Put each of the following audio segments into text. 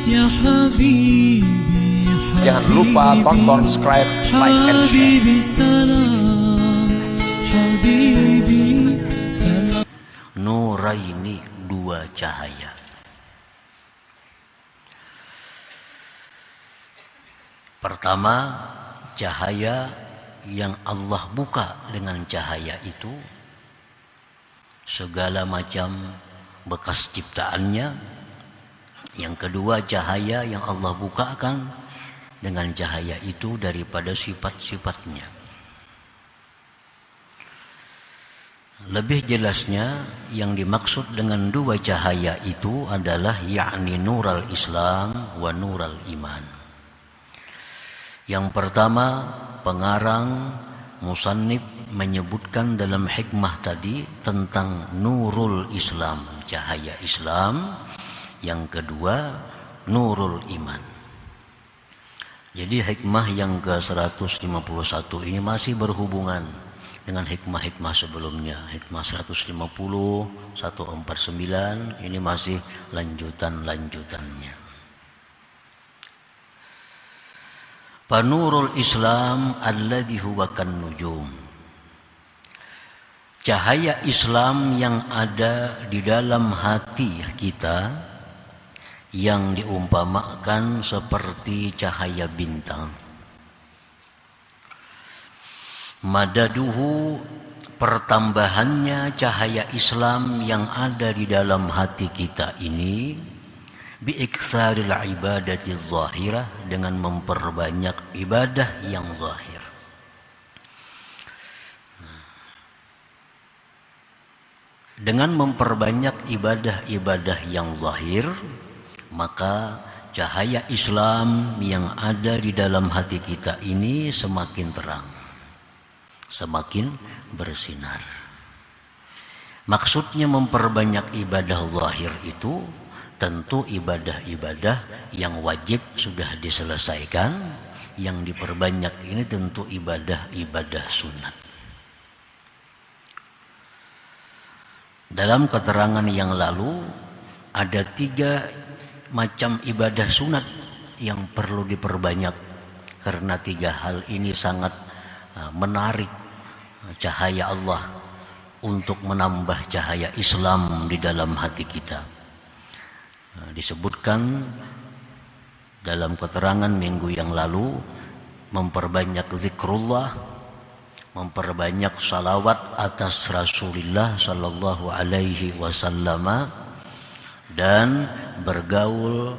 يا حبيبي Jangan lupa tonton, subscribe, like, and share. حبيبي سلام حبيبي سلام. Nuraini, dua cahaya. Pertama, cahaya yang Allah buka dengan cahaya itu segala macam bekas ciptaannya. Yang kedua, cahaya yang Allah bukakan dengan cahaya itu daripada sifat-sifatnya. Lebih jelasnya, yang dimaksud dengan dua cahaya itu adalah yakni nural Islam wa nural iman. Yang pertama, pengarang musannif menyebutkan dalam hikmah tadi tentang nurul Islam, cahaya Islam. Yang kedua, nurul iman. Jadi hikmah yang ke-151 ini masih berhubungan dengan hikmah-hikmah sebelumnya. Hikmah 150, 149 ini masih lanjutan-lanjutannya. Panurul Islam alladhi huwa kan nujum. Cahaya Islam yang ada di dalam hati kita yang diumpamakan seperti cahaya bintang. Madaduhu, pertambahannya cahaya Islam yang ada di dalam hati kita ini biiktsaril ibadati zahirah, dengan memperbanyak ibadah yang zahir. Dengan memperbanyak ibadah-ibadah yang zahir, maka cahaya Islam yang ada di dalam hati kita ini semakin terang, semakin bersinar. Maksudnya memperbanyak ibadah zahir itu tentu ibadah-ibadah yang wajib sudah diselesaikan. Yang diperbanyak ini tentu ibadah-ibadah sunat. Dalam keterangan yang lalu ada 3 macam ibadah sunat yang perlu diperbanyak, karena 3 hal ini sangat menarik cahaya Allah untuk menambah cahaya Islam di dalam hati kita. Disebutkan dalam keterangan minggu yang lalu, memperbanyak zikrullah, memperbanyak salawat atas Rasulullah sallallahu alaihi wasallam, dan bergaul,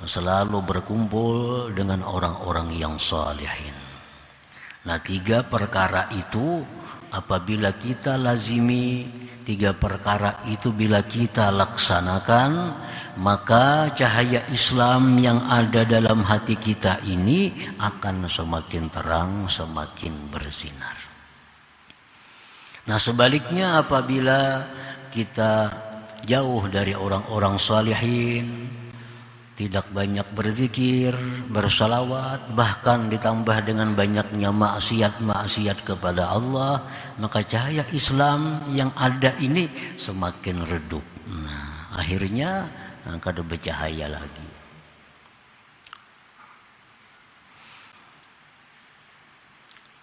selalu berkumpul dengan orang-orang yang salihin. Nah, 3 perkara itu apabila kita lazimi, 3 perkara itu bila kita laksanakan, maka cahaya Islam yang ada dalam hati kita ini akan semakin terang, semakin bersinar. Nah, sebaliknya apabila kita jauh dari orang-orang salihin, tidak banyak berzikir, bersalawat, bahkan ditambah dengan banyaknya maksiat-maksiat kepada Allah, maka cahaya Islam yang ada ini semakin redup. Nah, akhirnya kada bercahaya lagi.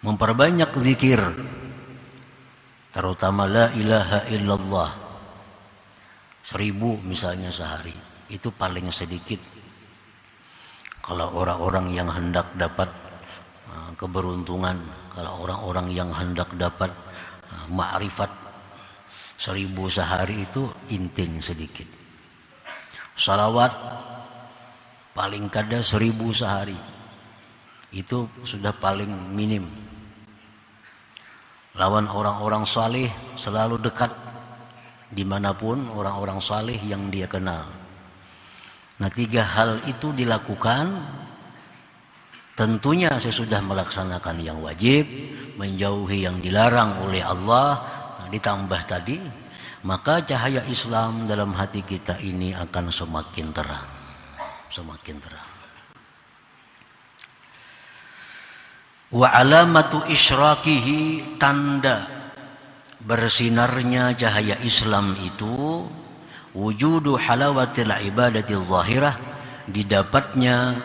Memperbanyak zikir, terutama la ilaha illallah, 1000 misalnya sehari, itu paling sedikit. Kalau orang-orang yang hendak dapat keberuntungan, kalau orang-orang yang hendak dapat ma'rifat, 1000 sehari itu inting sedikit. Salawat paling kada 1000 sehari, itu sudah paling minim. Lawan orang-orang saleh selalu dekat dimanapun orang-orang saleh yang dia kenal. Nah, 3 hal itu dilakukan, tentunya sesudah melaksanakan yang wajib, menjauhi yang dilarang oleh Allah, ditambah tadi, maka cahaya Islam dalam hati kita ini akan semakin terang, semakin terang. Wa alamatu isyrakihi, tanda bersinarnya cahaya Islam itu wujudu halawatil ibadati zahirah, didapatnya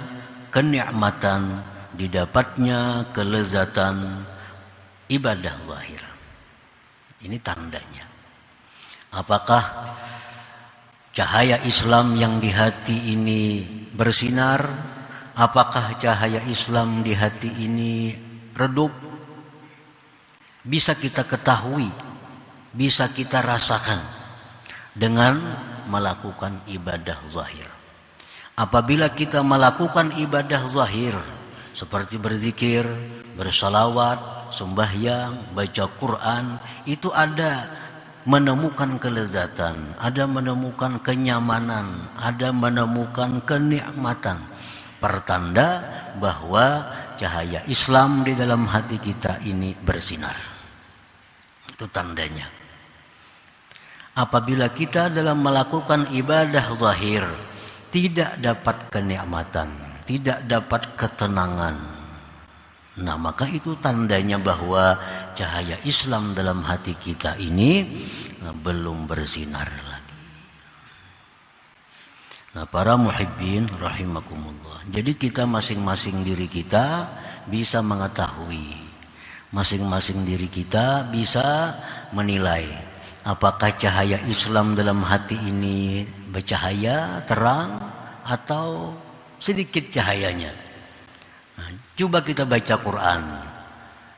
kenikmatan, didapatnya kelezatan ibadah zahir. Ini tandanya. Apakah cahaya Islam yang di hati ini bersinar? Apakah cahaya Islam di hati ini redup? Bisa kita ketahui, bisa kita rasakan dengan melakukan ibadah zahir. Apabila kita melakukan ibadah zahir seperti berzikir, bersalawat, sembahyang, baca Quran, itu ada menemukan kelezatan, ada menemukan kenyamanan, ada menemukan kenikmatan. Pertanda bahwa cahaya Islam di dalam hati kita ini bersinar. Itu tandanya. Apabila kita dalam melakukan ibadah zahir tidak dapat kenikmatan, tidak dapat ketenangan, nah maka itu tandanya bahwa cahaya Islam dalam hati kita ini belum bersinar lagi. Nah para muhibbin rahimakumullah. Jadi kita masing-masing diri kita bisa mengetahui, masing-masing diri kita bisa menilai apakah cahaya Islam dalam hati ini bercahaya, terang, atau sedikit cahayanya. Nah, coba kita baca Quran,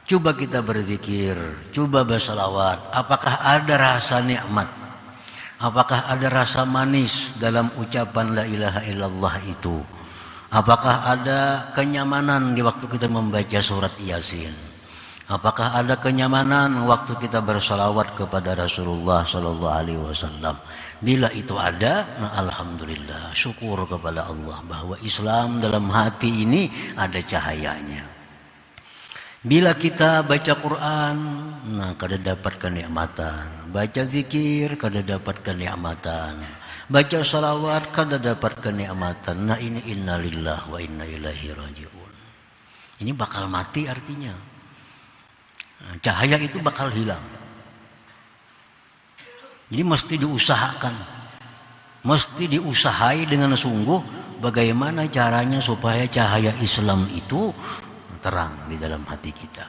coba kita berzikir, coba bersalawat. Apakah ada rasa nikmat? Apakah ada rasa manis dalam ucapan la ilaha illallah itu? Apakah ada kenyamanan di waktu kita membaca surat Yasin? Apakah ada kenyamanan waktu kita bersalawat kepada Rasulullah sallallahu alaihi wasallam? Bila itu ada, nah alhamdulillah, syukur kepada Allah bahwa Islam dalam hati ini ada cahayanya. Bila kita baca Quran, nah kada dapat kenikmatan. Baca zikir, kada dapat kenikmatan. Baca salawat, kada dapat kenikmatan. Nah ini innalillah wa inna ilaihi raji'un. Ini bakal mati artinya. Cahaya itu bakal hilang. Jadi mesti diusahakan, mesti diusahai dengan sungguh bagaimana caranya supaya cahaya Islam itu terang di dalam hati kita.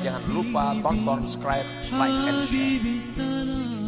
Jangan lupa tonton, subscribe, like, and share.